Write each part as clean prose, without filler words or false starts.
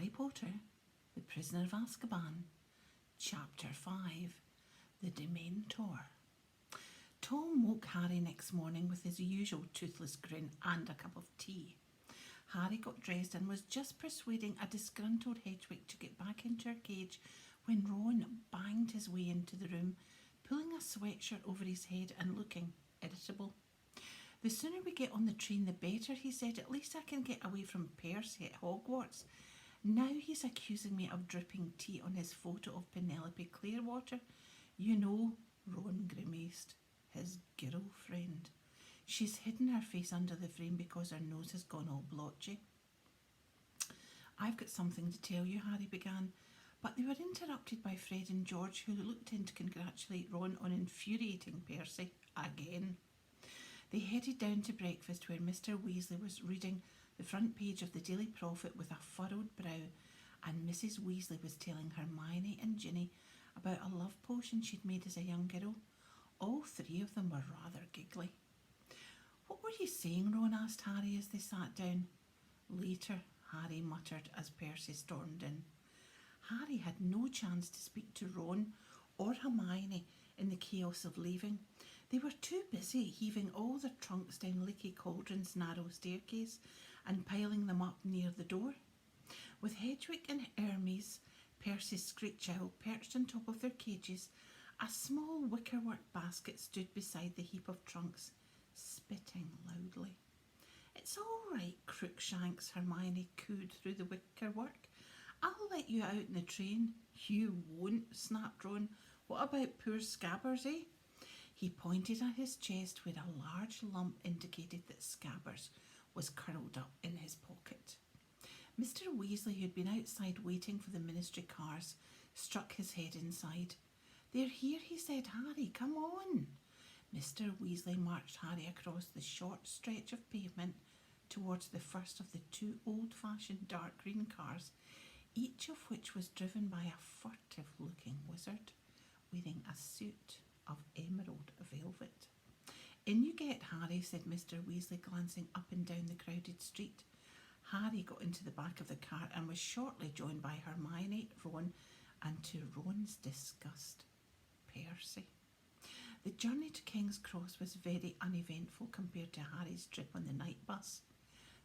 Harry Potter, The Prisoner of Azkaban, Chapter 5, The Dementor. Tom woke Harry next morning with his usual toothless grin and a cup of tea. Harry got dressed and was just persuading a disgruntled Hedwig to get back into her cage when Ron banged his way into the room, pulling a sweatshirt over his head and looking irritable. "The sooner we get on the train the better," he said. "At least I can get away from Percy at Hogwarts. Now he's accusing me of dripping tea on his photo of Penelope Clearwater. You know," Ron grimaced, "his girlfriend. She's hidden her face under the frame because her nose has gone all blotchy." "I've got something to tell you," Harry began, but they were interrupted by Fred and George, who looked in to congratulate Ron on infuriating Percy again. They headed down to breakfast, where Mr. Weasley was reading the front page of the Daily Prophet with a furrowed brow, and Mrs. Weasley was telling Hermione and Ginny about a love potion she'd made as a young girl. All three of them were rather giggly. "What were you saying, Ron?" asked Harry as they sat down. "Later," Harry muttered as Percy stormed in. Harry had no chance to speak to Ron or Hermione in the chaos of leaving. They were too busy heaving all their trunks down Leaky Cauldron's narrow staircase and piling them up near the door. With Hedwig and Hermes, Percy's screech owl, perched on top of their cages, a small wickerwork basket stood beside the heap of trunks, spitting loudly. "It's all right, Crookshanks," Hermione cooed through the wickerwork. "I'll let you out in the train." "You won't," snapped Ron. "What about poor Scabbers, eh?" He pointed at his chest, where a large lump indicated that Scabbers was curled up in his pocket. Mr. Weasley, who'd been outside waiting for the ministry cars, struck his head inside. "They're here," he said. "Harry, come on." Mr. Weasley marched Harry across the short stretch of pavement towards the first of the two old-fashioned dark green cars, each of which was driven by a furtive-looking wizard wearing a suit of emerald velvet. "In you get, Harry," said Mr. Weasley, glancing up and down the crowded street. Harry got into the back of the car and was shortly joined by Hermione, Ron, and to Ron's disgust, Percy. The journey to King's Cross was very uneventful compared to Harry's trip on the night bus.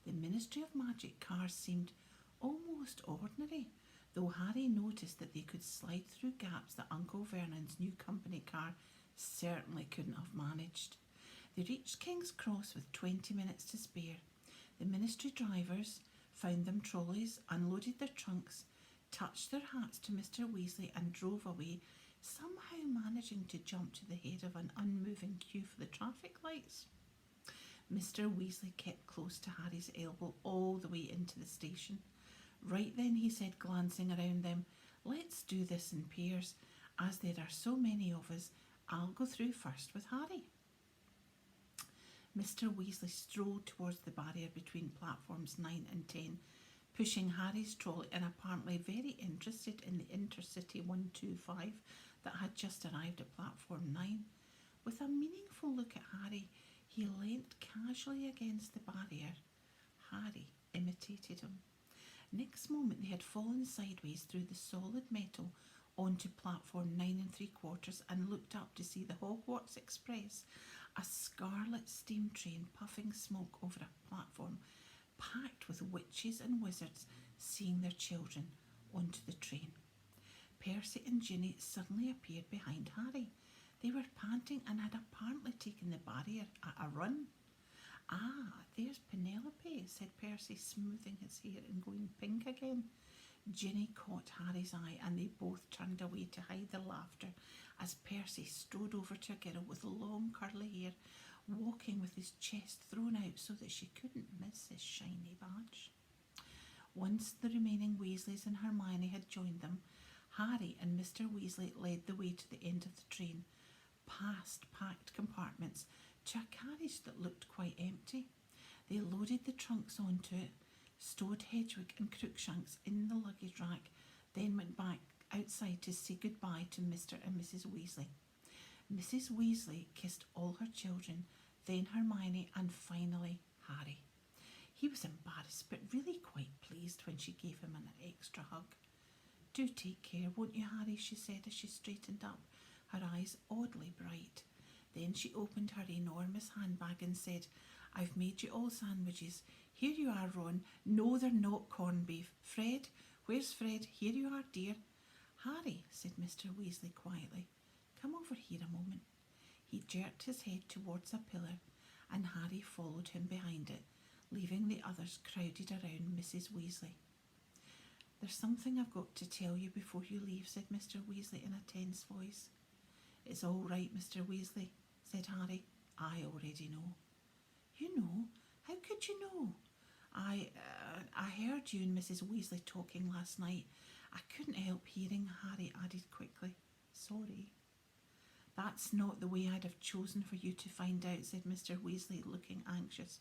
The Ministry of Magic cars seemed almost ordinary, though Harry noticed that they could slide through gaps that Uncle Vernon's new company car certainly couldn't have managed. They reached King's Cross with 20 minutes to spare. The ministry drivers found them trolleys, unloaded their trunks, touched their hats to Mr. Weasley and drove away, somehow managing to jump to the head of an unmoving queue for the traffic lights. Mr. Weasley kept close to Harry's elbow all the way into the station. "Right then," he said, glancing around them, "let's do this in pairs. As there are so many of us, I'll go through first with Harry." Mr. Weasley strolled towards the barrier between platforms 9 and 10, pushing Harry's trolley and apparently very interested in the Intercity 125 that had just arrived at platform 9. With a meaningful look at Harry, he leant casually against the barrier. Harry imitated him. Next moment they had fallen sideways through the solid metal onto platform 9 3/4 and looked up to see the Hogwarts Express, a scarlet steam train puffing smoke over a platform packed with witches and wizards seeing their children onto the train. Percy and Ginny suddenly appeared behind Harry. They were panting and had apparently taken the barrier at a run. "Ah, there's Penelope," said Percy, smoothing his hair and going pink again. Ginny caught Harry's eye and they both turned away to hide their laughter as Percy strode over to a girl with long curly hair, walking with his chest thrown out so that she couldn't miss his shiny badge. Once the remaining Weasleys and Hermione had joined them, Harry and Mr. Weasley led the way to the end of the train, past packed compartments, to a carriage that looked quite empty. They loaded the trunks onto it, stowed Hedwig and Crookshanks in the luggage rack, then went back outside to say goodbye to Mr. and Mrs. Weasley. Mrs. Weasley kissed all her children, then Hermione, and finally Harry. He was embarrassed but really quite pleased when she gave him an extra Do take care, won't you, Harry? She said as she straightened up, her eyes oddly bright. Then she opened her enormous handbag and said, I've made you all sandwiches. Here you are, Ron. No, they're not corned beef. Fred? Where's Fred? Here you are, dear. Harry, said Mr. Weasley quietly, come over here a moment. He jerked his head towards a pillar, and Harry followed him behind it, leaving the others crowded around Mrs. Weasley. There's something I've got to tell you before you leave, said Mr. Weasley in a tense voice. It's all right, Mr. Weasley, said Harry. I already know. You know? How could you know? I heard you and Mrs. Weasley talking last night. I couldn't help hearing, Harry added quickly. Sorry. That's not the way I'd have chosen for you to find out, said Mr. Weasley, looking anxious.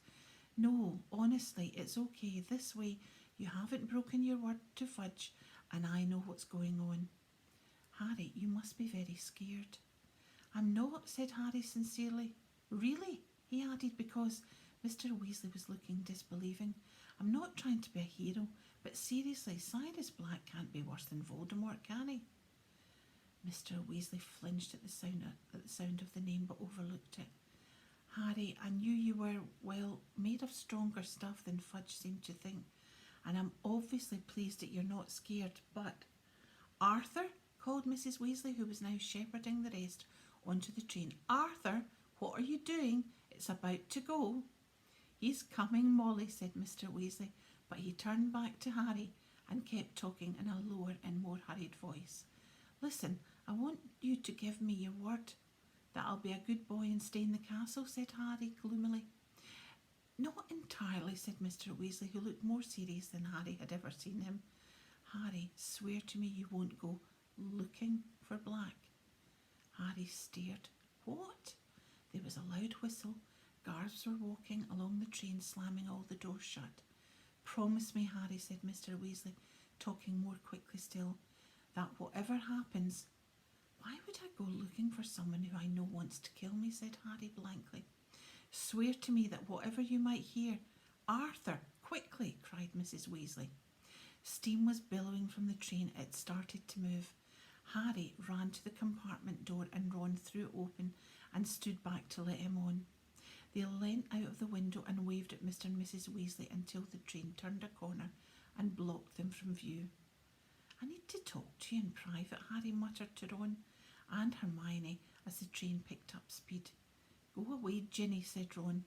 No, honestly, it's okay. This way you haven't broken your word to Fudge, and I know what's going on. Harry, you must be very scared. I'm not, said Harry sincerely. Really? He added, because Mr. Weasley was looking disbelieving. I'm not trying to be a hero, but seriously, Sirius Black can't be worse than Voldemort, can he? Mr. Weasley flinched at the sound of the name, but overlooked it. Harry, I knew you were, well, made of stronger stuff than Fudge seemed to think, and I'm obviously pleased that you're not scared, but... Arthur, called Mrs. Weasley, who was now shepherding the rest onto the train. Arthur, what are you doing? It's about to go. He's coming, Molly, said Mr. Weasley, but he turned back to Harry and kept talking in a lower and more hurried voice. Listen, I want you to give me your word that I'll be a good boy and stay in the castle, said Harry gloomily. Not entirely, said Mr. Weasley, who looked more serious than Harry had ever seen him. Harry, swear to me you won't go looking for Black. Harry stared. What? There was a loud whistle. Guards were walking along the train, slamming all the doors shut. Promise me, Harry, said Mr. Weasley, talking more quickly still, that whatever happens... Why would I go looking for someone who I know wants to kill me, said Harry blankly. Swear to me that whatever you might hear... Arthur, quickly, cried Mrs. Weasley. Steam was billowing from the train. It started to move. Harry ran to the compartment door and Ron threw it open and stood back to let him on. They leant out of the window and waved at Mr. and Mrs. Weasley until the train turned a corner and blocked them from view. I need to talk to you in private, Harry muttered to Ron and Hermione as the train picked up speed. Go away, Ginny, said Ron.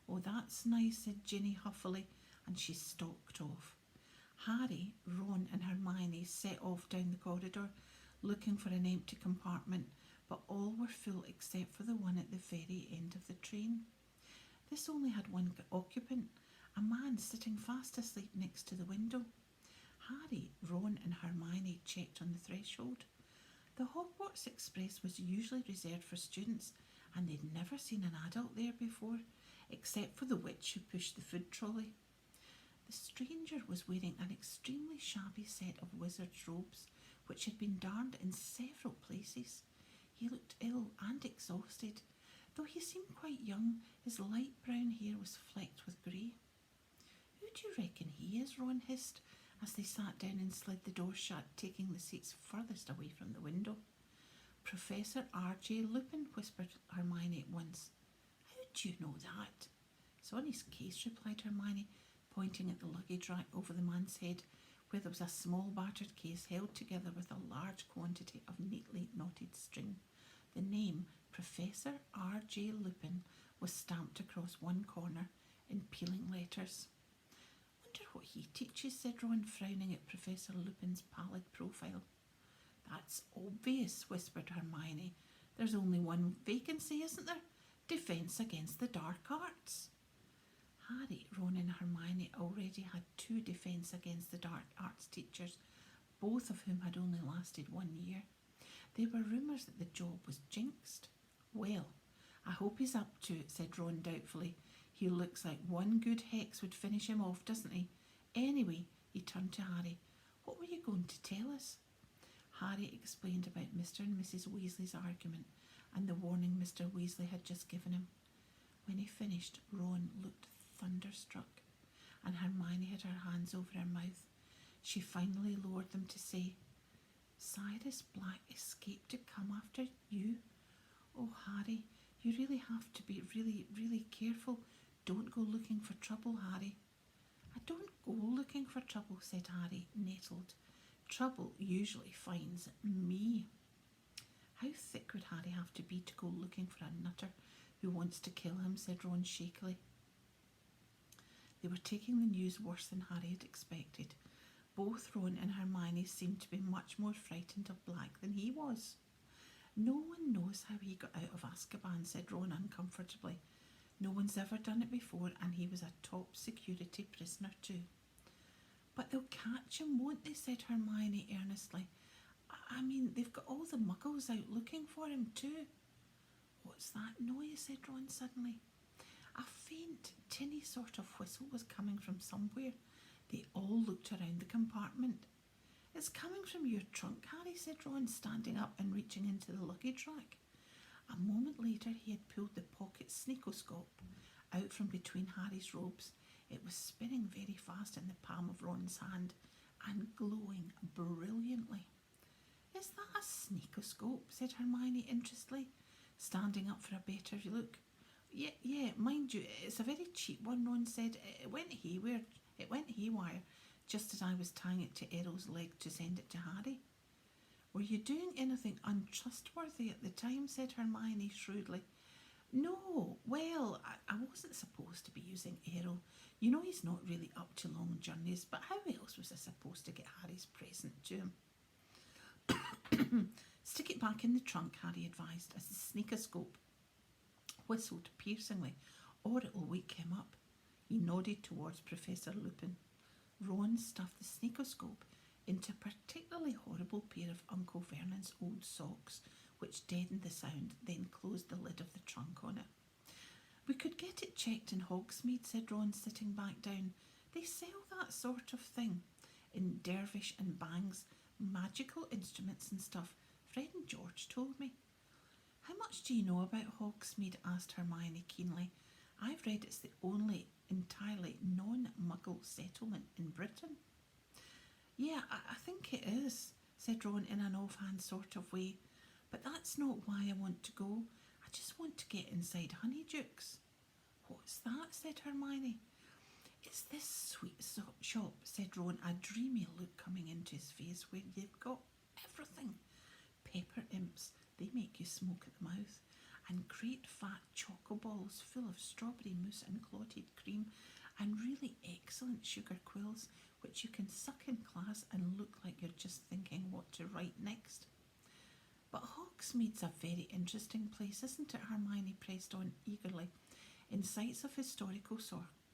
Oh, that's nice, said Ginny huffily, and she stalked off. Harry, Ron and Hermione set off down the corridor, looking for an empty compartment, but all were full except for the one at the very end of the train. This only had one occupant, a man sitting fast asleep next to the window. Harry, Ron and Hermione checked on the threshold. The Hogwarts Express was usually reserved for students, and they'd never seen an adult there before, except for the witch who pushed the food trolley. The stranger was wearing an extremely shabby set of wizard's robes, which had been darned in several places. He looked ill and exhausted. Though he seemed quite young, his light brown hair was flecked with grey. Who do you reckon he is? Ron hissed, as they sat down and slid the door shut, taking the seats furthest away from the window. Professor R.J. Lupin, whispered Hermione at once. How do you know that? It's on his case, replied Hermione, pointing at the luggage rack over the man's head, where there was a small battered case held together with a large quantity of neatly knotted string. The name, Professor R.J. Lupin, was stamped across one corner in peeling letters. Wonder what he teaches, said Ron, frowning at Professor Lupin's pallid profile. That's obvious, whispered Hermione. There's only one vacancy, isn't there? Defence against the dark arts. Harry, Ron and Hermione already had 2 defence against the dark arts teachers, both of whom had only lasted 1 year. There were rumours that the job was jinxed. Well, I hope he's up to it, said Ron doubtfully. He looks like one good hex would finish him off, doesn't he? Anyway, he turned to Harry. What were you going to tell us? Harry explained about Mr. and Mrs. Weasley's argument and the warning Mr. Weasley had just given him. When he finished, Ron looked thunderstruck, and Hermione had her hands over her mouth. She finally lowered them to say, Sirius Black escaped to come after you? Oh, Harry, you really have to be really careful. Don't go looking for trouble, Harry. I don't go looking for trouble, said Harry, nettled. Trouble usually finds me. How thick would Harry have to be to go looking for a nutter who wants to kill him, said Ron shakily. They were taking the news worse than Harry had expected. Both Ron and Hermione seemed to be much more frightened of Black than he was. No one knows how he got out of Azkaban, said Ron uncomfortably. No one's ever done it before, and he was a top security prisoner too. But they'll catch him, won't they, said Hermione earnestly. I mean, they've got all the muggles out looking for him too. What's that noise, said Ron suddenly. A faint, tinny sort of whistle was coming from somewhere. They all looked around the compartment. It's coming from your trunk, Harry, said Ron, standing up and reaching into the luggage rack. A moment later he had pulled the pocket sneakoscope out from between Harry's robes. It was spinning very fast in the palm of Ron's hand and glowing brilliantly. Is that a sneakoscope? Said Hermione interestedly, standing up for a better look. Yeah, mind you, it's a very cheap one, Ron said. It went haywire just as I was tying it to Errol's leg to send it to Harry. Were you doing anything untrustworthy at the time? Said Hermione shrewdly. No, well, I wasn't supposed to be using Errol. You know he's not really up to long journeys, but how else was I supposed to get Harry's present to him? Stick it back in the trunk, Harry advised, as the sneakoscope whistled piercingly, or it'll wake him up. He nodded towards Professor Lupin. Ron stuffed the sneakoscope into a particularly horrible pair of Uncle Vernon's old socks, which deadened the sound, then closed the lid of the trunk on it. We could get it checked in Hogsmeade, said Ron, sitting back down. They sell that sort of thing in Dervish and Bangs, magical instruments and stuff. Fred and George told me. How much do you know about Hogsmeade? Asked Hermione keenly. I've read it's the only entirely non-muggle settlement in Britain. Yeah, I think it is, said Ron in an offhand sort of way. But that's not why I want to go. I just want to get inside Honeydukes. What's that? Said Hermione. It's this sweet shop, said Ron, a dreamy look coming into his face, where you've got everything. Pepper imps, they make you smoke at the mouth, and great fat choco balls full of strawberry mousse and clotted cream, and really excellent sugar quills, which you can suck in class and look like you're just thinking what to write next. But Hogsmeade's a very interesting place, isn't it? Hermione pressed on eagerly. In sites of historical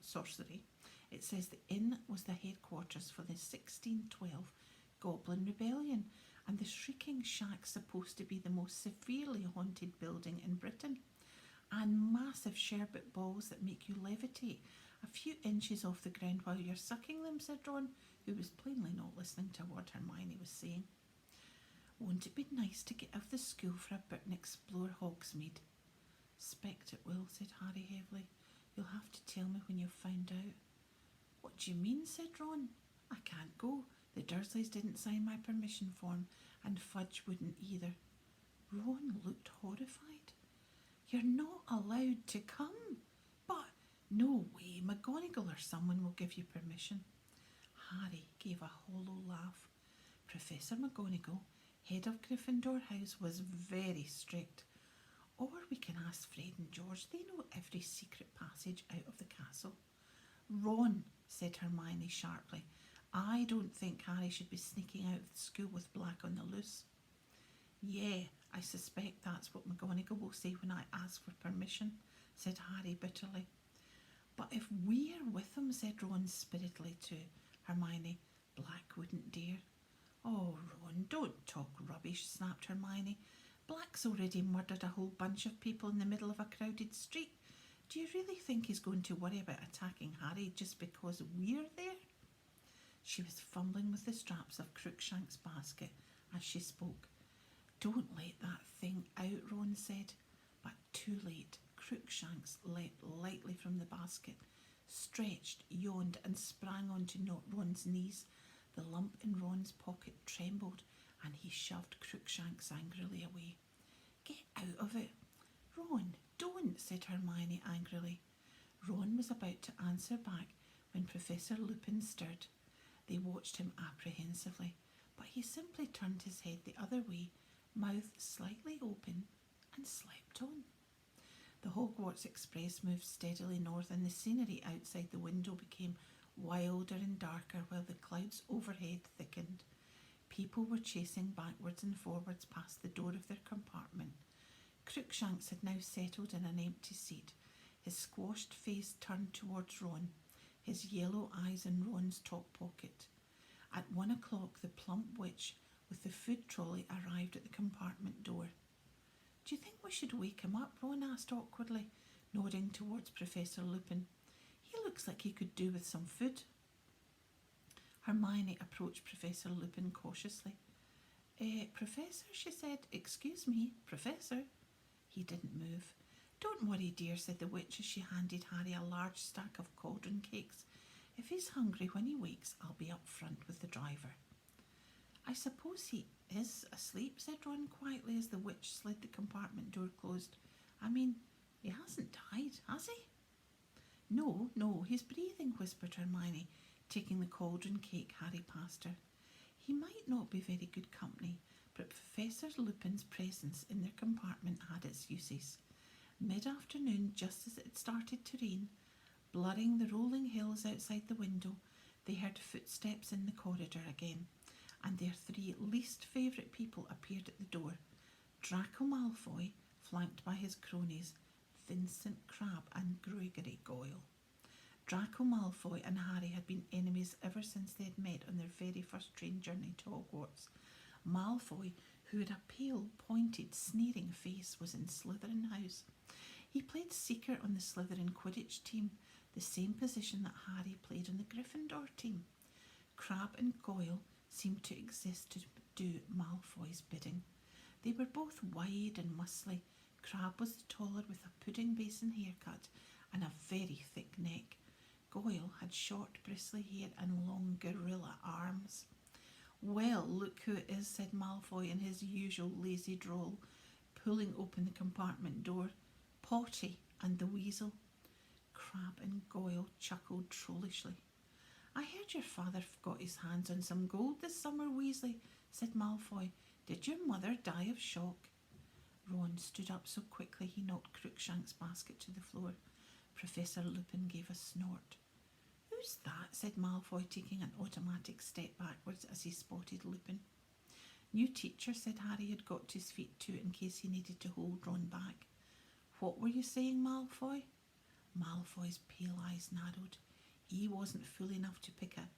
sorcery, it says the inn was the headquarters for the 1612 Goblin Rebellion, and the Shrieking Shack's supposed to be the most severely haunted building in Britain. And massive sherbet balls that make you levitate a few inches off the ground while you're sucking them, said Ron, who was plainly not listening to what Hermione was saying. Won't it be nice to get out of the school for a bit and explore Hogsmeade? Spect it will, said Harry heavily. You'll have to tell me when you've found out. What do you mean? Said Ron. I can't go. The Dursleys didn't sign my permission form, and Fudge wouldn't either. Ron looked horrified. You're not allowed to come. But no way, McGonagall or someone will give you permission. Harry gave a hollow laugh. Professor McGonagall, head of Gryffindor House, was very strict. Or we can ask Fred and George. They know every secret passage out of the castle. Ron, said Hermione sharply, I don't think Harry should be sneaking out of the school with Black on the loose. Yeah, I suspect that's what McGonagall will say when I ask for permission, said Harry bitterly. But if we're with him, said Ron spiritedly to Hermione, Black wouldn't dare. Oh, Ron, don't talk rubbish, snapped Hermione. Black's already murdered a whole bunch of people in the middle of a crowded street. Do you really think he's going to worry about attacking Harry just because we're there? She was fumbling with the straps of Crookshank's basket as she spoke. Don't let that thing out, Ron said. But too late. Crookshanks leapt lightly from the basket, stretched, yawned, and sprang onto Ron's knees. The lump in Ron's pocket trembled and he shoved Crookshanks angrily away. Get out of it. Ron, don't, said Hermione angrily. Ron was about to answer back when Professor Lupin stirred. They watched him apprehensively, but he simply turned his head the other way, mouth slightly open, and slept on. The Hogwarts Express moved steadily north, and the scenery outside the window became wilder and darker while the clouds overhead thickened. People were chasing backwards and forwards past the door of their compartment. Crookshanks had now settled in an empty seat, his squashed face turned towards Ron, his yellow eyes in Ron's top pocket. At 1 o'clock, the plump witch with the food trolley arrived at the compartment door. Do you think we should wake him up? Ron asked awkwardly, nodding towards Professor Lupin. He looks like he could do with some food. Hermione approached Professor Lupin cautiously. Professor, she said. Excuse me, Professor. He didn't move. Don't worry, dear, said the witch as she handed Harry a large stack of cauldron cakes. If he's hungry when he wakes, I'll be up front with the driver. I suppose he is asleep, said Ron quietly as the witch slid the compartment door closed. I mean, he hasn't died, has he? No, he's breathing, whispered Hermione, taking the cauldron cake Harry passed her. He might not be very good company, but Professor Lupin's presence in their compartment had its uses. Mid-afternoon, just as it had started to rain, blurring the rolling hills outside the window, they heard footsteps in the corridor again, and their three least favourite people appeared at the door. Draco Malfoy, flanked by his cronies, Vincent Crabbe and Gregory Goyle. Draco Malfoy and Harry had been enemies ever since they had met on their very first train journey to Hogwarts. Malfoy, who had a pale, pointed, sneering face, was in Slytherin House. He played Seeker on the Slytherin Quidditch team, the same position that Harry played on the Gryffindor team. Crabbe and Goyle seemed to exist to do Malfoy's bidding. They were both wide and muscly. Crabbe was the taller with a pudding basin haircut and a very thick neck. Goyle had short bristly hair and long gorilla arms. Well, look who it is, said Malfoy in his usual lazy drawl, pulling open the compartment door. Potty and the Weasel. Crabbe and Goyle chuckled trollishly. I heard your father got his hands on some gold this summer, Weasley, said Malfoy. Did your mother die of shock? Ron stood up so quickly he knocked Crookshanks' basket to the floor. Professor Lupin gave a snort. Who's that? Said Malfoy, taking an automatic step backwards as he spotted Lupin. New teacher, said Harry, had got to his feet too in case he needed to hold Ron back. What were you saying, Malfoy? Malfoy's pale eyes narrowed. He wasn't fool enough to pick a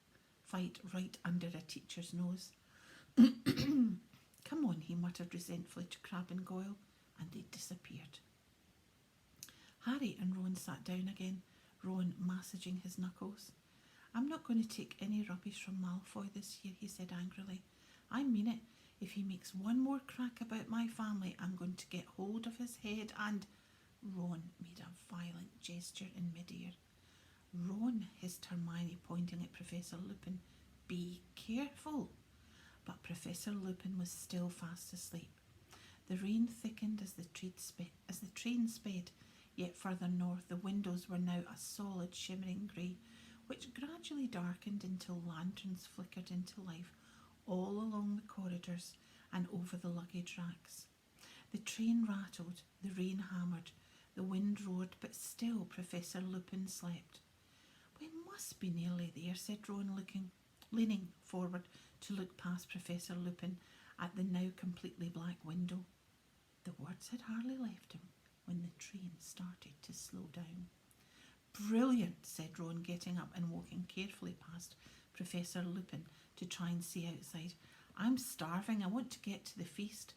fight right under a teacher's nose. Come on, he muttered resentfully to Crabbe and Goyle, and they disappeared. Harry and Ron sat down again, Ron massaging his knuckles. I'm not going to take any rubbish from Malfoy this year, he said angrily. I mean it. If he makes one more crack about my family, I'm going to get hold of his head and... Ron made a violent gesture in midair. Ron, hissed Hermione, pointing at Professor Lupin. Be careful. But Professor Lupin was still fast asleep. The rain thickened as the train sped, yet further north the windows were now a solid shimmering grey, which gradually darkened until lanterns flickered into life all along the corridors and over the luggage racks. The train rattled, the rain hammered, the wind roared, but still Professor Lupin slept. We must be nearly there, said Ron, leaning forward to look past Professor Lupin at the now completely black window. The words had hardly left him when the train started to slow down. Brilliant, said Ron, getting up and walking carefully past Professor Lupin to try and see outside. I'm starving. I want to get to the feast.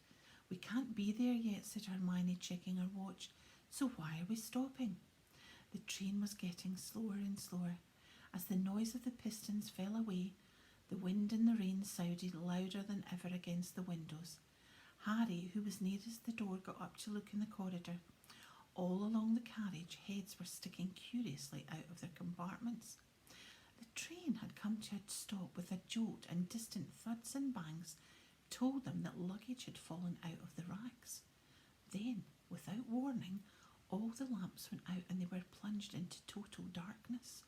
We can't be there yet, said Hermione, checking her watch. So why are we stopping? The train was getting slower and slower. As the noise of the pistons fell away, the wind and the rain sounded louder than ever against the windows. Harry, who was nearest the door, got up to look in the corridor. All along the carriage, heads were sticking curiously out of their compartments. The train had come to a stop with a jolt and distant thuds and bangs told them that luggage had fallen out of the racks. Then, without warning, all the lamps went out and they were plunged into total darkness.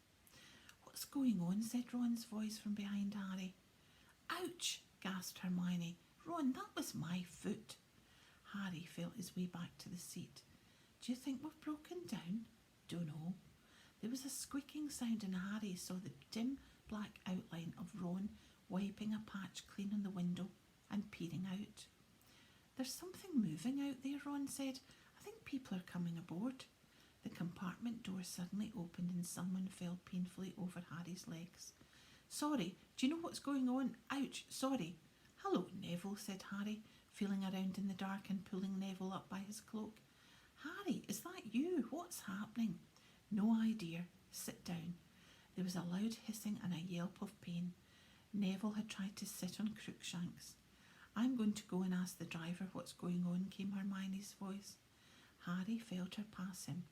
"What's going on?" said Ron's voice from behind Harry. "Ouch!" gasped Hermione. "Ron, that was my foot." Harry felt his way back to the seat. "Do you think we've broken down?" "Dunno." There was a squeaking sound and Harry saw the dim black outline of Ron wiping a patch clean on the window and peering out. "There's something moving out there," Ron said. "I think people are coming aboard." The compartment door suddenly opened and someone fell painfully over Harry's legs. "Sorry, do you know what's going on? Ouch, sorry." "Hello, Neville," said Harry, feeling around in the dark and pulling Neville up by his cloak. "Harry, is that you? What's happening?" "No idea. Sit down." There was a loud hissing and a yelp of pain. Neville had tried to sit on Crookshanks. "I'm going to go and ask the driver what's going on," came Hermione's voice. Harry felt her pass him,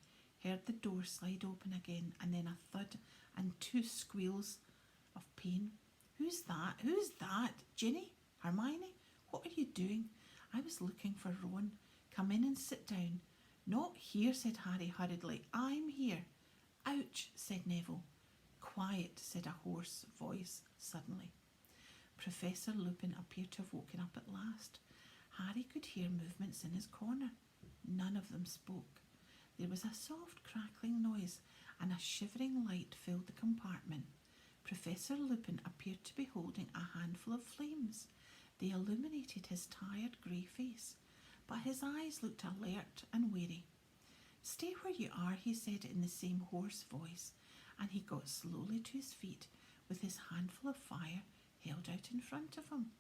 heard the door slide open again, and then a thud and 2 squeals of pain. "Who's that? Who's that? Ginny? Hermione? What are you doing?" "I was looking for Ron. Come in and sit down." "Not here," said Harry hurriedly. "I'm here." "Ouch," said Neville. "Quiet," said a hoarse voice suddenly. Professor Lupin appeared to have woken up at last. Harry could hear movements in his corner. None of them spoke. There was a soft crackling noise and a shivering light filled the compartment. Professor Lupin appeared to be holding a handful of flames. They illuminated his tired grey face, but his eyes looked alert and wary. "Stay where you are," he said in the same hoarse voice, and he got slowly to his feet with his handful of fire held out in front of him.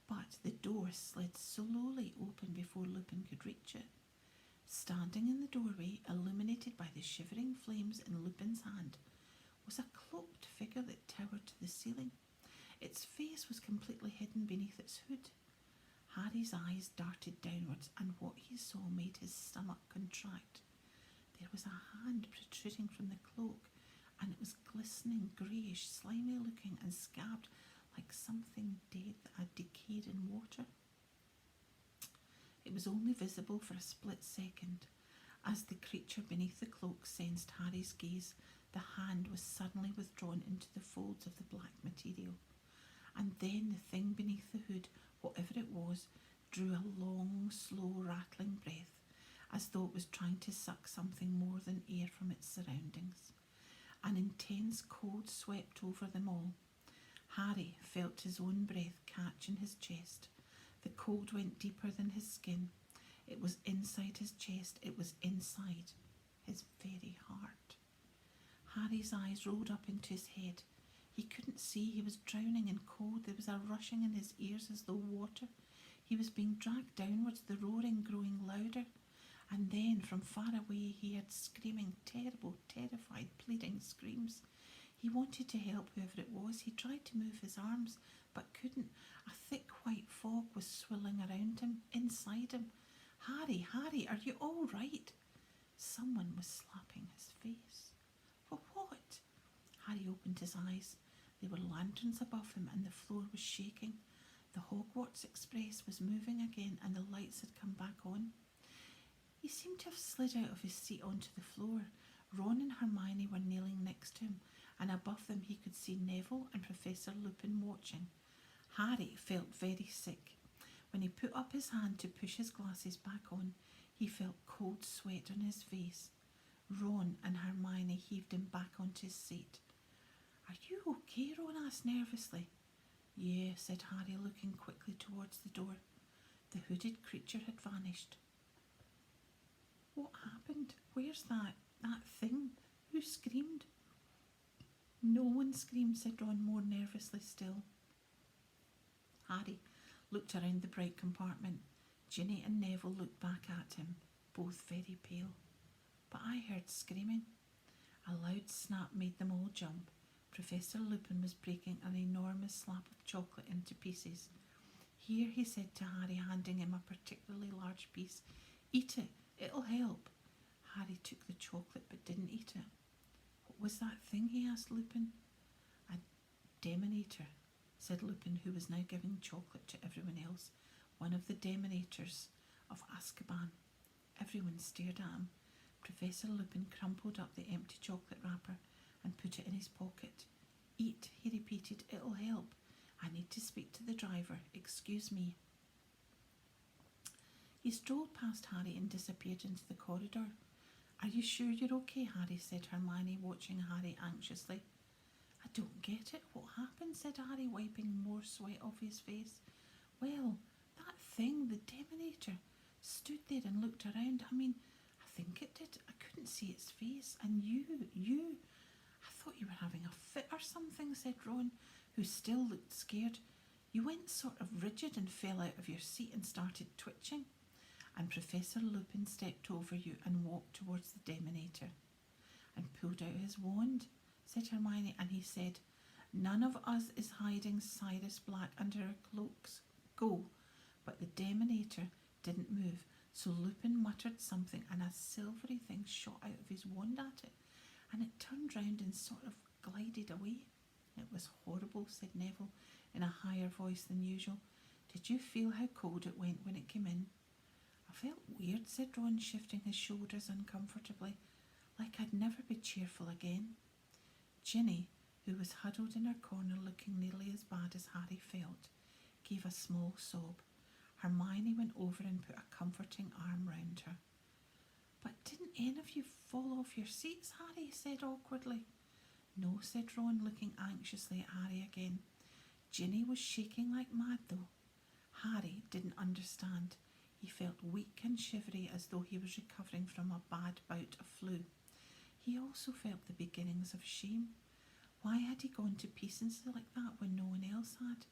But the door slid slowly open before Lupin could reach it. Standing in the doorway, illuminated by the shivering flames in Lupin's hand, was a cloaked figure that towered to the ceiling. Its face was completely hidden beneath its hood. Harry's eyes darted downwards, and what he saw made his stomach contract. There was a hand protruding from the cloak, and it was glistening, greyish, slimy looking, and scabbed like something dead that had decayed in water. It was only visible for a split second. As the creature beneath the cloak sensed Harry's gaze, the hand was suddenly withdrawn into the folds of the black material. And then the thing beneath the hood, whatever it was, drew a long, slow, rattling breath, as though it was trying to suck something more than air from its surroundings. An intense cold swept over them all. Harry felt his own breath catch in his chest. The cold went deeper than his skin. It was inside his chest. It was inside his very heart. Harry's eyes rolled up into his head. He couldn't see. He was drowning in cold. There was a rushing in his ears as though water. He was being dragged downwards, the roaring growing louder. And then, from far away, he heard screaming, terrible, terrified, pleading screams. He wanted to help whoever it was. He tried to move his arms, but couldn't. A thick white fog was swirling around him, inside him. "Harry, Harry, are you all right?" Someone was slapping his face. "For what?" Harry opened his eyes. There were lanterns above him and the floor was shaking. The Hogwarts Express was moving again and the lights had come back on. He seemed to have slid out of his seat onto the floor. Ron and Hermione were kneeling next to him, and above them he could see Neville and Professor Lupin watching. Harry felt very sick. When he put up his hand to push his glasses back on, he felt cold sweat on his face. Ron and Hermione heaved him back onto his seat. "Are you okay?" Ron asked nervously. "Yeah," said Harry, looking quickly towards the door. The hooded creature had vanished. "What happened? Where's that thing? Who screamed?" "No one screamed," said Ron more nervously still. Harry looked around the bright compartment. Ginny and Neville looked back at him, both very pale. "But I heard screaming." A loud snap made them all jump. Professor Lupin was breaking an enormous slab of chocolate into pieces. "Here," he said to Harry, handing him a particularly large piece. "Eat it. It'll help." Harry took the chocolate but didn't eat it. "What was that thing?" he asked Lupin. "A Dementor," said Lupin, who was now giving chocolate to everyone else. One of the Demenators of Azkaban. Everyone stared at him. Professor Lupin crumpled up the empty chocolate wrapper and put it in his pocket. Eat, he repeated. It'll help. I need to speak to the driver. Excuse me. He strolled past Harry and disappeared into the corridor. Are you sure you're okay, Harry? Said Hermione, watching Harry anxiously. I don't get it. What happened? Said Harry, wiping more sweat off his face. Well, that thing, the Dementor, stood there and looked around. I think it did. I couldn't see its face. And you, I thought you were having a fit or something, said Ron, who still looked scared. You went sort of rigid and fell out of your seat and started twitching. And Professor Lupin stepped over you and walked towards the Dementor and pulled out his wand, said Hermione, and he said, None of us is hiding Sirius Black under our cloaks. Go. But the Dementor didn't move, so Lupin muttered something and a silvery thing shot out of his wand at it, and it turned round and sort of glided away. It was horrible, said Neville in a higher voice than usual. Did you feel how cold it went when it came in? I felt weird, said Ron, shifting his shoulders uncomfortably, like I'd never be cheerful again. Ginny, who was huddled in her corner looking nearly as bad as Harry felt, gave a small sob. Hermione went over and put a comforting arm round her. But didn't any of you fall off your seats? Harry said awkwardly. No, said Ron, looking anxiously at Harry again. Ginny was shaking like mad, though. Harry didn't understand. He felt weak and shivery as though he was recovering from a bad bout of flu. He also felt the beginnings of shame. Why had he gone to pieces like that when no one else had?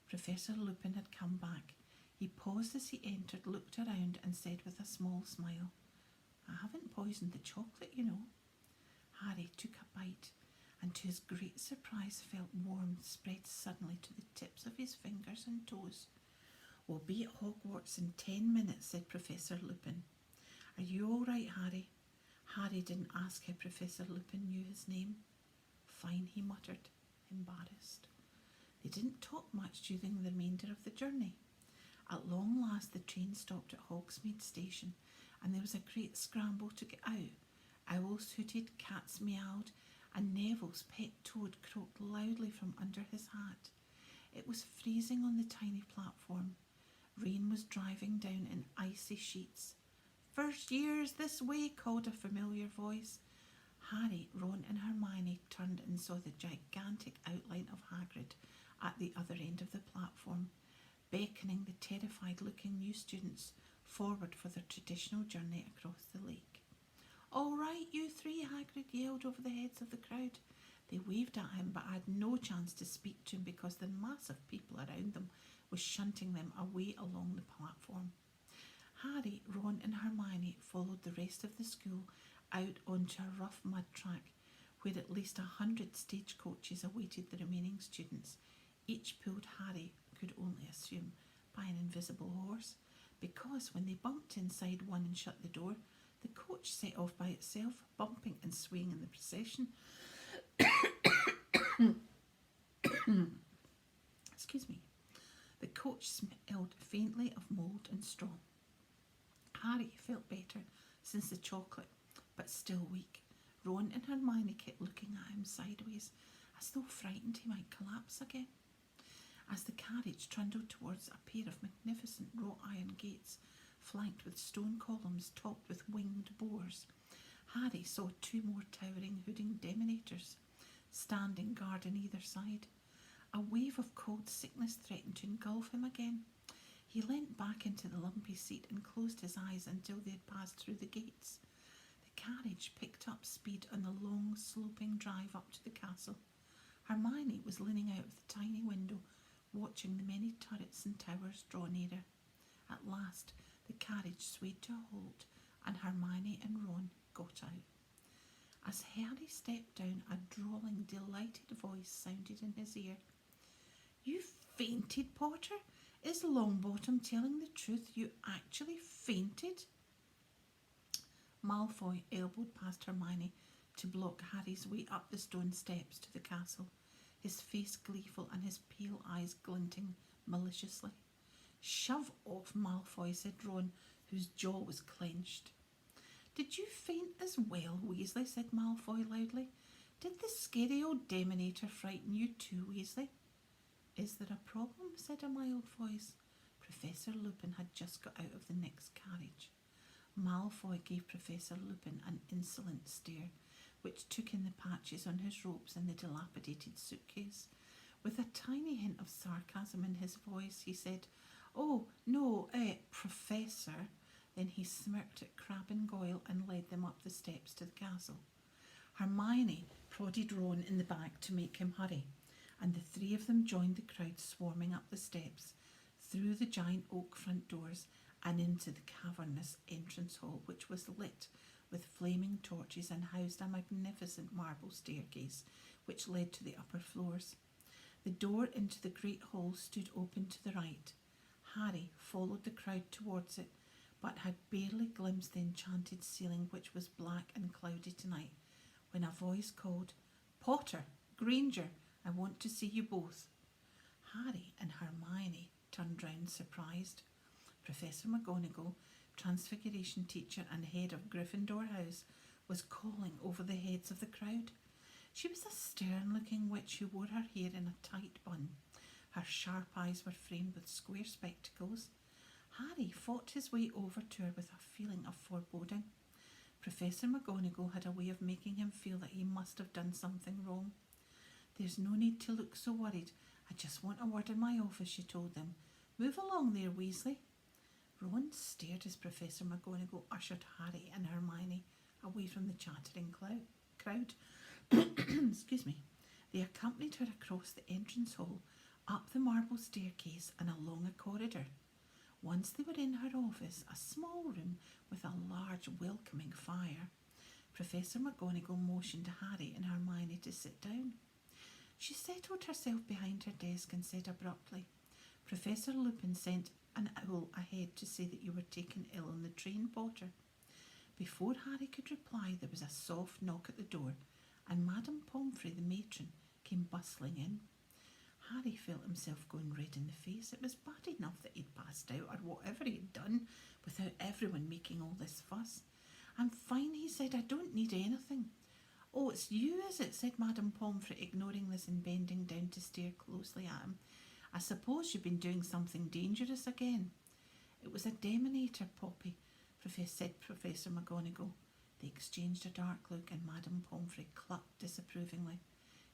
Professor Lupin had come back. He paused as he entered, looked around and said with a small smile, I haven't poisoned the chocolate, you know. Harry took a bite and to his great surprise felt warmth spread suddenly to the tips of his fingers and toes. We'll be at Hogwarts in 10 minutes, said Professor Lupin. Are you all right, Harry? Harry didn't ask how Professor Lupin knew his name. Fine, he muttered, embarrassed. They didn't talk much during the remainder of the journey. At long last the train stopped at Hogsmeade Station, and there was a great scramble to get out. Owls hooted, cats meowed, and Neville's pet toad croaked loudly from under his hat. It was freezing on the tiny platform. Rain was driving down in icy sheets. First years this way, called a familiar voice. Harry, Ron and Hermione turned and saw the gigantic outline of Hagrid at the other end of the platform, beckoning the terrified-looking new students forward for their traditional journey across the lake. All right, you three, Hagrid yelled over the heads of the crowd. They waved at him, but had no chance to speak to him because the mass of people around them was shunting them away along the platform. Harry, Ron and Hermione followed the rest of the school out onto a rough mud track where at least 100 stagecoaches awaited the remaining students, each pulled, Harry could only assume, by an invisible horse, because when they bumped inside one and shut the door, the coach set off by itself, bumping and swaying in the procession. Excuse me. The coach smelled faintly of mould and straw. Harry felt better since the chocolate, but still weak. Ron and Hermione kept looking at him sideways, as though frightened he might collapse again. As the carriage trundled towards a pair of magnificent wrought iron gates, flanked with stone columns topped with winged boars, Harry saw 2 more towering hooding Demenators, standing guard on either side. A wave of cold sickness threatened to engulf him again. He leant back into the lumpy seat and closed his eyes until they had passed through the gates. The carriage picked up speed on the long, sloping drive up to the castle. Hermione was leaning out of the tiny window, watching the many turrets and towers draw nearer. At last, the carriage swayed to a halt, and Hermione and Ron got out. As Harry stepped down, a drawling, delighted voice sounded in his ear. You fainted, Potter? Is Longbottom telling the truth? You actually fainted? Malfoy elbowed past Hermione to block Harry's way up the stone steps to the castle. his face gleeful and his pale eyes glinting maliciously. "Shove off, Malfoy," said Ron, whose jaw was clenched. "Did you faint as well, Weasley?" said Malfoy loudly. "Did the scary old Dementor frighten you too, Weasley?" "Is there a problem?" said a mild voice. Professor Lupin had just got out of the next carriage. Malfoy gave Professor Lupin an insolent stare, which took in the patches on his robes and the dilapidated suitcase. With a tiny hint of sarcasm in his voice, he said, "Oh, no, Professor." Then he smirked at Crabbe and Goyle and led them up the steps to the castle. Hermione prodded Ron in the back to make him hurry, and the three of them joined the crowd swarming up the steps, through the giant oak front doors, and into the cavernous entrance hall, which was lit with flaming torches and housed a magnificent marble staircase which led to the upper floors. The door into the great hall stood open to the right. Harry followed the crowd towards it, but had barely glimpsed the enchanted ceiling, which was black and cloudy tonight, when a voice called, "Potter, Granger, I want to see you both." Harry and Hermione turned round surprised. Professor McGonagall, Transfiguration teacher and head of Gryffindor House, was calling over the heads of the crowd. She was a stern-looking witch who wore her hair in a tight bun. Her sharp eyes were framed with square spectacles. Harry fought his way over to her with a feeling of foreboding. Professor McGonagall had a way of making him feel that he must have done something wrong. "There's no need to look so worried. I just want a word in my office," she told them. "Move along there, Weasley." Ron stared as Professor McGonagall ushered Harry and Hermione away from the chattering crowd. Excuse me. They accompanied her across the entrance hall, up the marble staircase and along a corridor. Once they were in her office, a small room with a large welcoming fire, Professor McGonagall motioned Harry and Hermione to sit down. She settled herself behind her desk and said abruptly, "Professor Lupin sent an owl ahead to say that you were taken ill on the train, Potter." Before Harry could reply, there was a soft knock at the door, and Madame Pomfrey, the matron, came bustling in. Harry felt himself going red in the face. It was bad enough that he'd passed out, or whatever he'd done, without everyone making all this fuss. "I'm fine," he said. "I don't need anything." "Oh, it's you, is it?" said Madame Pomfrey, ignoring this and bending down to stare closely at him. "I suppose you've been doing something dangerous again." "It was a Dementor, Poppy," said Professor McGonagall. They exchanged a dark look, and Madame Pomfrey clucked disapprovingly.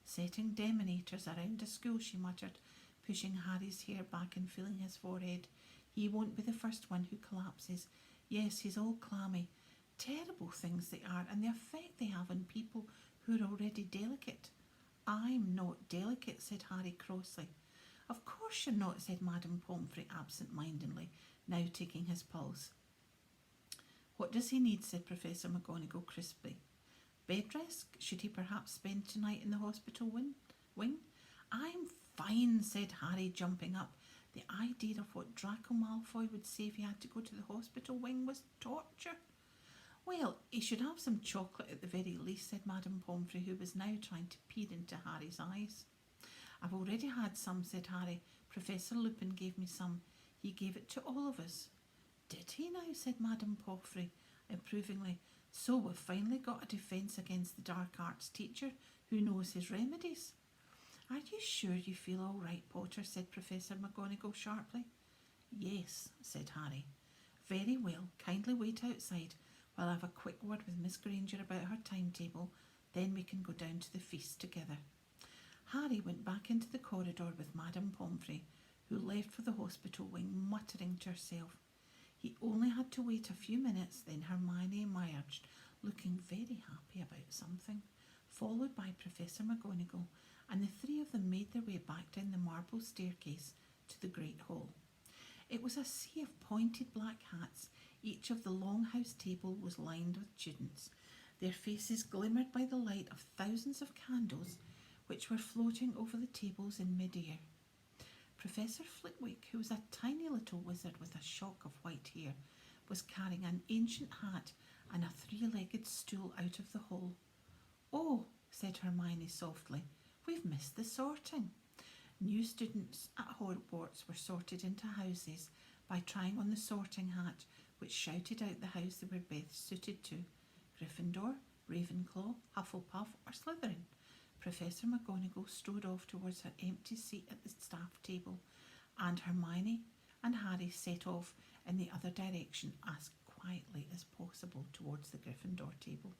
"Setting Demenators around a school," she muttered, pushing Harry's hair back and feeling his forehead. "He won't be the first one who collapses. Yes, he's all clammy. Terrible things they are, and the effect they have on people who are already delicate." "I'm not delicate," said Harry crossly. "Of course you're not," said Madame Pomfrey absent-mindedly, now taking his pulse. "What does he need?" said Professor McGonagall crisply. "Bed rest? Should he perhaps spend tonight in the hospital wing?" "I'm fine," said Harry, jumping up. The idea of what Draco Malfoy would say if he had to go to the hospital wing was torture. "Well, he should have some chocolate at the very least," said Madame Pomfrey, who was now trying to peer into Harry's eyes. "I've already had some," said Harry. "Professor Lupin gave me some. He gave it to all of us." "Did he now?" said Madame Pomfrey approvingly. "So we've finally got a defence against the dark arts teacher who knows his remedies." "Are you sure you feel all right, Potter?" said Professor McGonagall sharply. "Yes," said Harry. "Very well. Kindly wait outside while I have a quick word with Miss Granger about her timetable. Then we can go down to the feast together." Harry went back into the corridor with Madame Pomfrey, who left for the hospital wing, muttering to herself. He only had to wait a few minutes, then Hermione emerged, looking very happy about something, followed by Professor McGonagall, and the three of them made their way back down the marble staircase to the great hall. It was a sea of pointed black hats. Each of the longhouse table was lined with students. Their faces glimmered by the light of thousands of candles which were floating over the tables in mid-air. Professor Flitwick, who was a tiny little wizard with a shock of white hair, was carrying an ancient hat and a three-legged stool out of the hall. "Oh," said Hermione softly, We've missed the sorting. New students at Hogwarts were sorted into houses by trying on the sorting hat, which shouted out the house they were best suited to: Gryffindor, Ravenclaw, Hufflepuff, or Slytherin. Professor McGonagall strode off towards her empty seat at the staff table, and Hermione and Harry set off in the other direction as quietly as possible towards the Gryffindor table.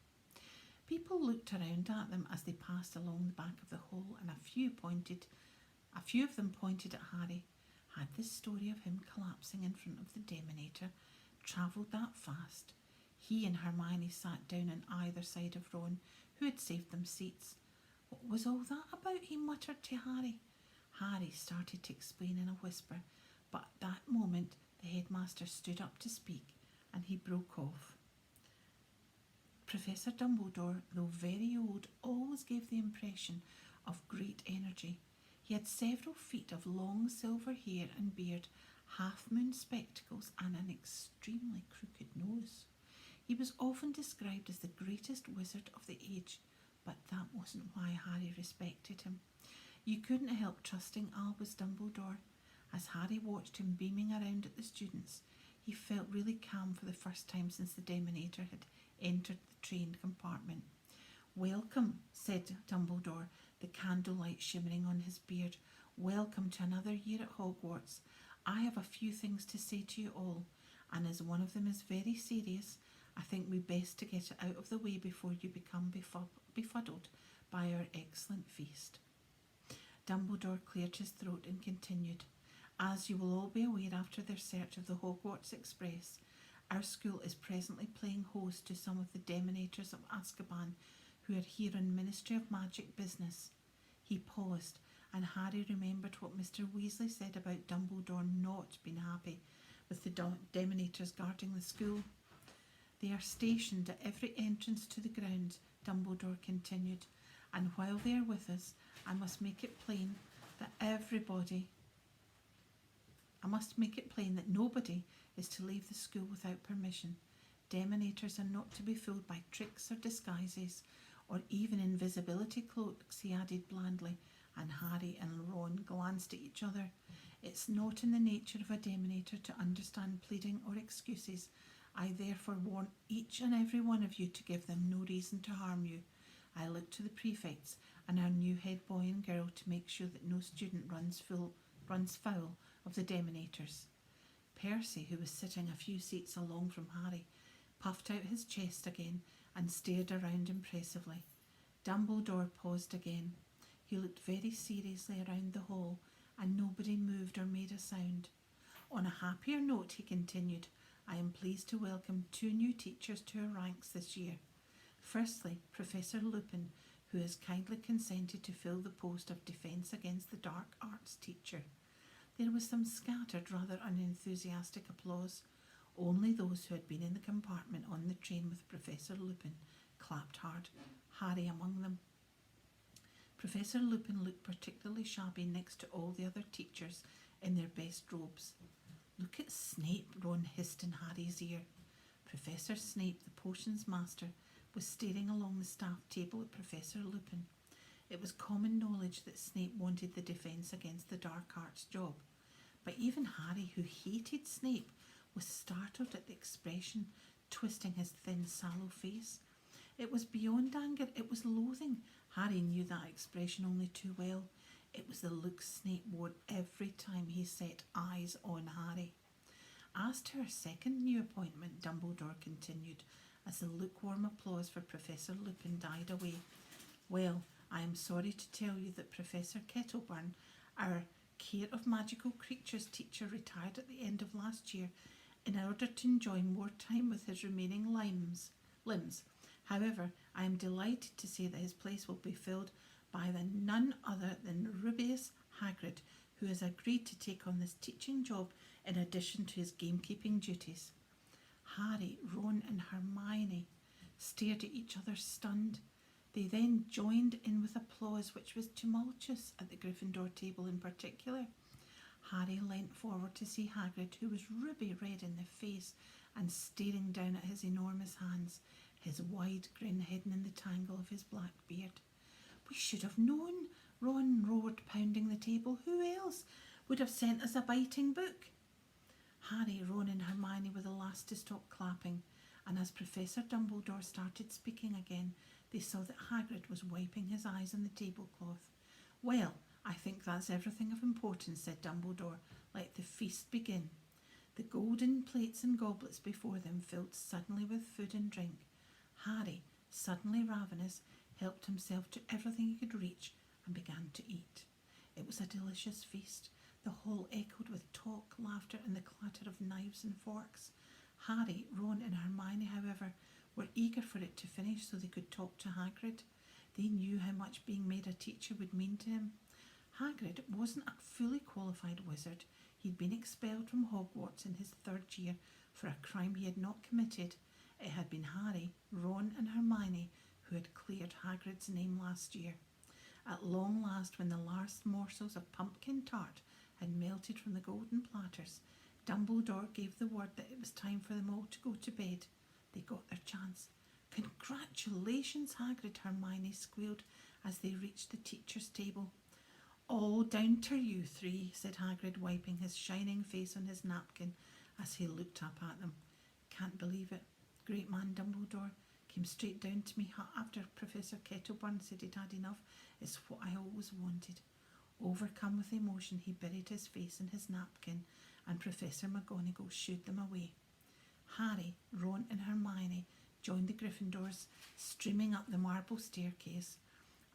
People looked around at them as they passed along the back of the hall, and a few of them pointed at Harry. Had this story of him collapsing in front of the Dementor travelled that fast? He and Hermione sat down on either side of Ron, who had saved them seats. What was all that about? He muttered to Harry. Harry started to explain in a whisper, but at that moment the headmaster stood up to speak, and he broke off. Professor Dumbledore, though very old, always gave the impression of great energy. He had several feet of long silver hair and beard, half-moon spectacles, and an extremely crooked nose. He was often described as the greatest wizard of the age, but that wasn't why Harry respected him. You couldn't help trusting Albus Dumbledore. As Harry watched him beaming around at the students, he felt really calm for the first time since the Dementor had entered the train compartment. "Welcome," said Dumbledore, the candlelight shimmering on his beard. "Welcome to another year at Hogwarts. I have a few things to say to you all, and as one of them is very serious, I think we best to get it out of the way before you become befuddled by our excellent feast." Dumbledore cleared his throat and continued. "As you will all be aware after their search of the Hogwarts Express, our school is presently playing host to some of the Dementors of Azkaban who are here on Ministry of Magic business." He paused, and Harry remembered what Mr. Weasley said about Dumbledore not being happy with the Dementors guarding the school. "They are stationed at every entrance to the grounds," Dumbledore continued, "and while they are with us, I must make it plain that nobody is to leave the school without permission. Dementors are not to be fooled by tricks or disguises, or even invisibility cloaks," he added blandly, and Harry and Ron glanced at each other. "It's not in the nature of a Dementor to understand pleading or excuses. I therefore warn each and every one of you to give them no reason to harm you. I look to the prefects and our new head boy and girl to make sure that no student runs foul of the Dementors." Percy, who was sitting a few seats along from Harry, puffed out his chest again and stared around impressively. Dumbledore paused again. He looked very seriously around the hall, and nobody moved or made a sound. "On a happier note," he continued, "I am pleased to welcome 2 new teachers to our ranks this year. Firstly, Professor Lupin, who has kindly consented to fill the post of Defence Against the Dark Arts teacher." There was some scattered, rather unenthusiastic applause. Only those who had been in the compartment on the train with Professor Lupin clapped hard, Harry among them. Professor Lupin looked particularly shabby next to all the other teachers in their best robes. "Look at Snape," Ron hissed in Harry's ear. Professor Snape, the potions master, was staring along the staff table at Professor Lupin. It was common knowledge that Snape wanted the Defence Against the Dark Arts job, but even Harry, who hated Snape, was startled at the expression twisting his thin, sallow face. It was beyond anger, it was loathing. Harry knew that expression only too well. It was the look Snape wore every time he set eyes on Harry. "As to our second new appointment," Dumbledore continued, as the lukewarm applause for Professor Lupin died away, "well, I am sorry to tell you that Professor Kettleburn, our Care of Magical Creatures teacher, retired at the end of last year in order to enjoy more time with his remaining limbs. However, I am delighted to say that his place will be filled by none other than Rubeus Hagrid, who has agreed to take on this teaching job in addition to his gamekeeping duties." Harry, Ron and Hermione stared at each other stunned. They then joined in with applause, which was tumultuous at the Gryffindor table in particular. Harry leant forward to see Hagrid, who was ruby red in the face and staring down at his enormous hands, his wide grin hidden in the tangle of his black beard. "We should have known," Ron roared, pounding the table. Who else would have sent us a biting book? Harry, Ron and Hermione were the last to stop clapping, and as Professor Dumbledore started speaking again, they saw that Hagrid was wiping his eyes on the tablecloth. Well, I think that's everything of importance, said Dumbledore. Let the feast begin. The golden plates and goblets before them filled suddenly with food and drink. Harry, suddenly ravenous, helped himself to everything he could reach and began to eat. It was a delicious feast. The hall echoed with talk, laughter, and the clatter of knives and forks. Harry, Ron, and Hermione, however, were eager for it to finish so they could talk to Hagrid. They knew how much being made a teacher would mean to him. Hagrid wasn't a fully qualified wizard. He'd been expelled from Hogwarts in his 3rd year for a crime he had not committed. It had been Harry, Ron, and Hermione who had cleared Hagrid's name last year. At long last, when the last morsels of pumpkin tart had melted from the golden platters, Dumbledore gave the word that it was time for them all to go to bed. They got their chance. Congratulations, Hagrid, Hermione squealed as they reached the teacher's table. All down to you three, said Hagrid, wiping his shining face on his napkin as he looked up at them. Can't believe it. Great man Dumbledore came straight down to me after Professor Kettleburn said he'd had enough. It's what I always wanted. Overcome with emotion, he buried his face in his napkin and Professor McGonagall shooed them away. Harry, Ron and Hermione joined the Gryffindors, streaming up the marble staircase,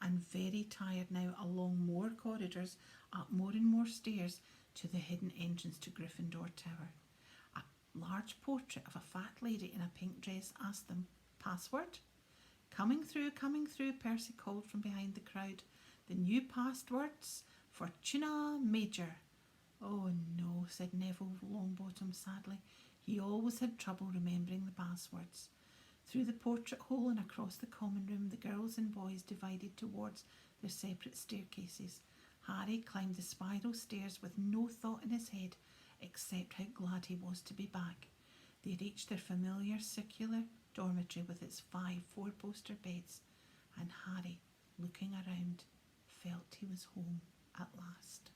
and very tired now, along more corridors, up more and more stairs to the hidden entrance to Gryffindor Tower. A large portrait of a fat lady in a pink dress asked them, "Password?" Coming through, Percy called from behind the crowd. "The new passwords, Fortuna Major." "Oh no," said Neville Longbottom sadly. He always had trouble remembering the passwords. Through the portrait hole and across the common room, the girls and boys divided towards their separate staircases. Harry climbed the spiral stairs with no thought in his head except how glad he was to be back. They reached their familiar circular dormitory with its 5 four-poster beds, and Harry, looking around, felt he was home at last.